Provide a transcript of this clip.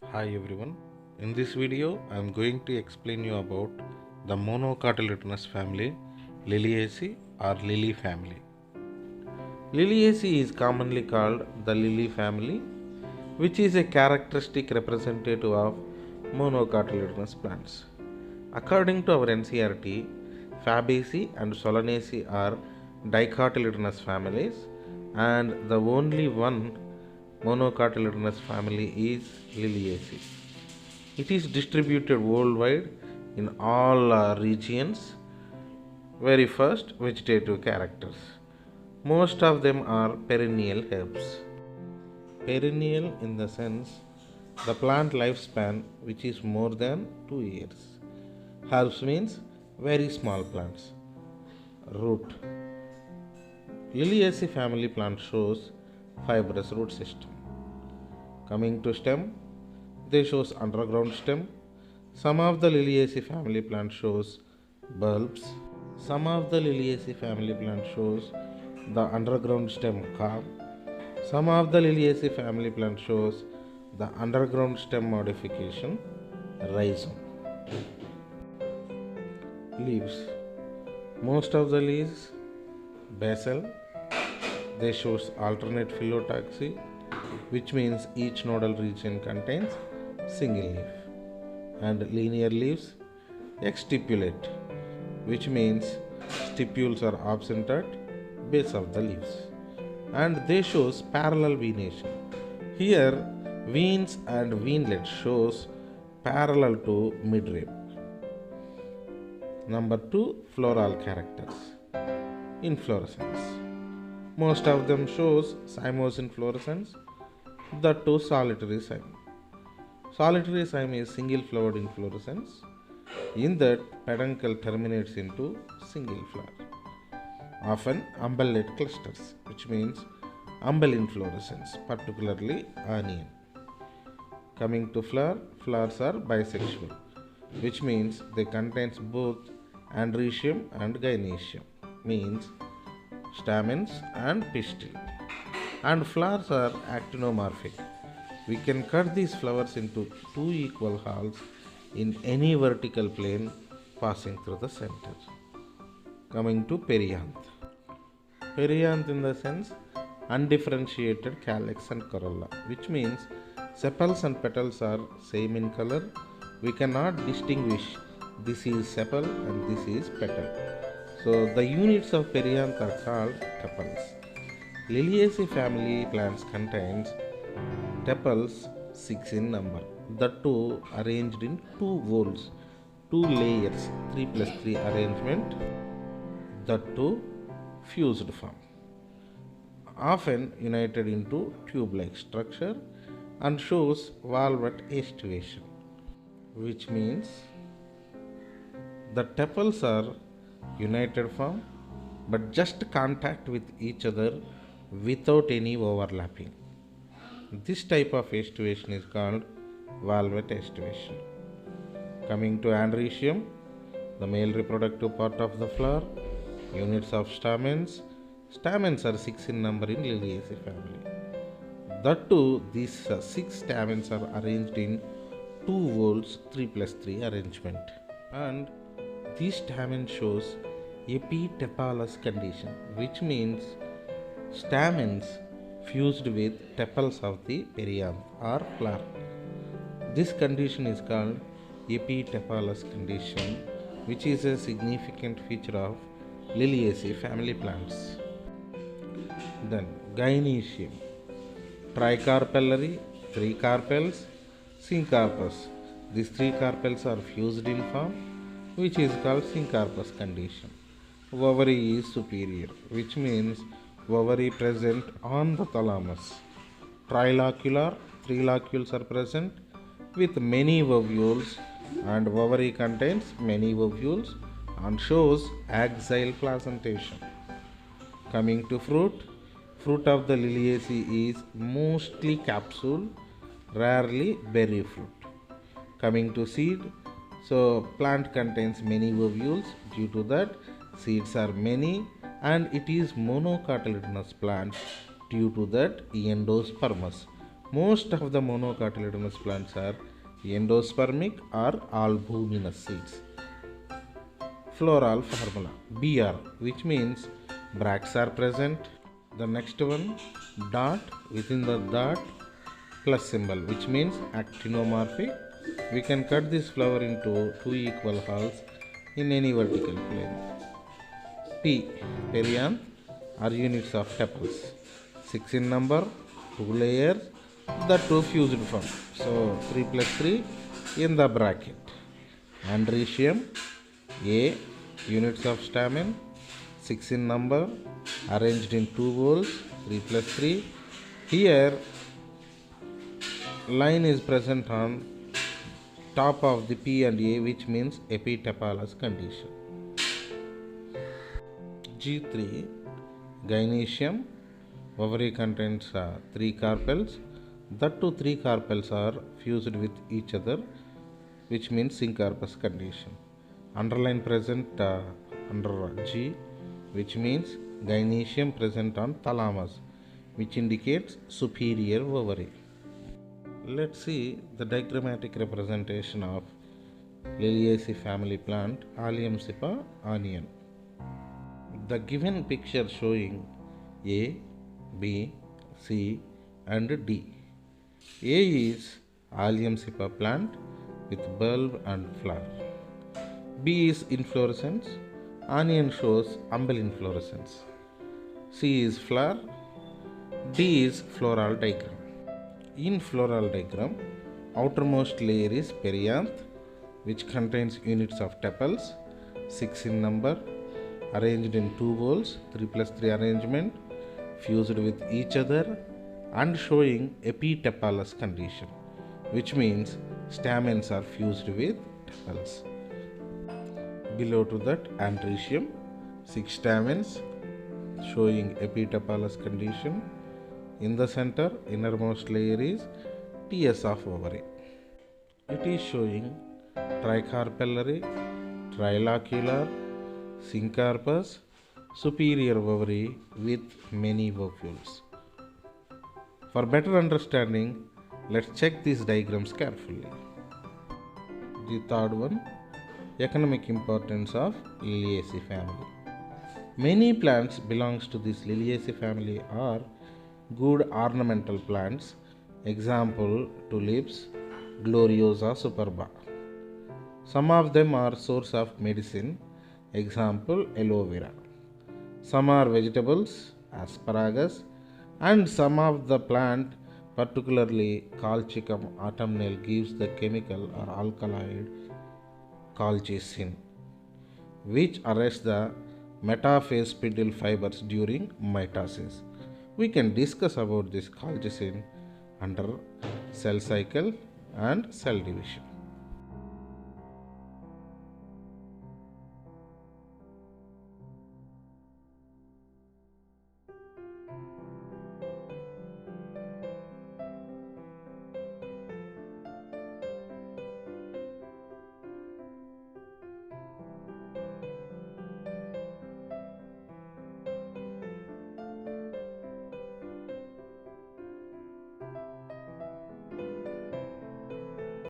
Hi everyone. In this video, I am going to explain you about the monocotyledonous family, Liliaceae or lily family. Liliaceae is commonly called the lily family, which is a characteristic representative of monocotyledonous plants. According to our NCERT, Fabaceae and Solanaceae are dicotyledonous families, and the only one monocotyledonous family is Liliaceae. It is distributed worldwide in all regions. Very first, vegetative characters. Most of them are perennial herbs. Perennial in the sense the plant lifespan which is more than 2 years. Herbs means very small plants. Root. Liliaceae family plant shows fibrous root system. Coming to stem, they shows underground stem. Some of the Liliaceae family plant shows bulbs. Some of the Liliaceae family plant shows the underground stem cob. Some of the Liliaceae family plant shows the underground stem modification rhizome. Leaves. Most of the leaves basal. They shows alternate phyllotaxy, which means each nodal region contains single leaf, and linear leaves exstipulate, which means stipules are absent at base of the leaves, and they shows parallel venation. Here veins and veinlet shows parallel to midrib. Number 2, floral characters. Inflorescence. Most of them shows cymose inflorescence, the two solitary cyme. Solitary cyme is single flowered inflorescence. In that, peduncle terminates into single flower. Often umbellate clusters, which means umbel inflorescence, particularly onion. Coming to flower, flowers are bisexual, which means they contains both androecium and gynoecium, means stamens and pistil. And flowers are actinomorphic. We can cut these flowers into two equal halves in any vertical plane passing through the center. Coming to perianth. Perianth in the sense undifferentiated calyx and corolla, which means sepals and petals are same in color. We cannot distinguish this is sepal and this is petal. So the units of perianth are called tepals. Liliaceae family plants contains tepals 6 in number. The two arranged in two whorls, two layers, 3 plus 3 arrangement. The two fused form, often united into tube-like structure, and shows valvate aestivation, which means the tepals are united form but just contact with each other without any overlapping. This type of aestivation is called valvate aestivation. Coming to androecium, the male reproductive part of the flower, units of stamens. Stamens are 6 in number in Liliaceae family. That too, these 6 stamens are arranged in two whorls, 3 plus 3 arrangement. And this stamen shows epitepalous condition, which means stamens fused with tepals of the perianth or flower. This condition is called epitepalous condition, which is a significant feature of Liliaceae family plants. Then gynoecium, tricarpellary, 3 carpels, syncarpus. These 3 carpels are fused in form, which is called syncarpus condition. Ovary is superior, which means ovary present on the thalamus. Trilocular, 3 locules are present with many ovules, and ovary contains many ovules and shows axile placentation. Coming to fruit, fruit of the Liliaceae is mostly capsule, rarely berry fruit. Coming to seed, so plant contains many ovules, due to that seeds are many, and it is monocotyledonous plant, due to that endospermous, Most of the monocotyledonous plants are endospermic or albuminous seeds. Floral formula BR, which means bracts are present. The next one, dot, within the dot plus symbol, which means actinomorphic. We can cut this flower into two equal halves in any vertical plane. P, perianth, are units of tepals. 6 in number, 2 layers, the two fused form. So 3 plus 3 in the bracket. Androecium, A, units of stamen, 6 in number, arranged in 2 whorls, 3 plus 3. Here, line is present on top of the P and A, which means epitepalous condition. G3, gynoecium, ovary contains 3 carpels. The 3 carpels are fused with each other, which means syncarpous condition. Underline present under G, which means gynoecium present on thalamus, which indicates superior ovary. Let's see the diagrammatic representation of Liliaceae family plant Allium-Cipa onion. The given picture showing A, B, C and D. A is Allium-Cipa plant with bulb and flower. B is inflorescence. Onion shows umbel inflorescence. C is flower. D is floral diagram. In floral diagram, outermost layer is perianth, which contains units of tepals, 6 in number, arranged in 2 whorls, 3 plus 3 arrangement, fused with each other and showing epitepalous condition, which means stamens are fused with tepals. Below to that, androecium, 6 stamens showing epitepalous condition. In the center, innermost layer is TS of ovary. It is showing tricarpellary, trilocular, syncarpous, superior ovary with many ovules. For better understanding, let's check these diagrams carefully. The third one, economic importance of Liliaceae family. Many plants belongs to this Liliaceae family are good ornamental plants. Example, tulips, Gloriosa superba. Some of them are source of medicine. Example, aloe vera. Some are vegetables, asparagus, and some of the plant, particularly Colchicum autumnale, gives the chemical or alkaloid colchicine, which arrests the metaphase spindle fibers during mitosis. We can discuss about this colchicine under cell cycle and cell division.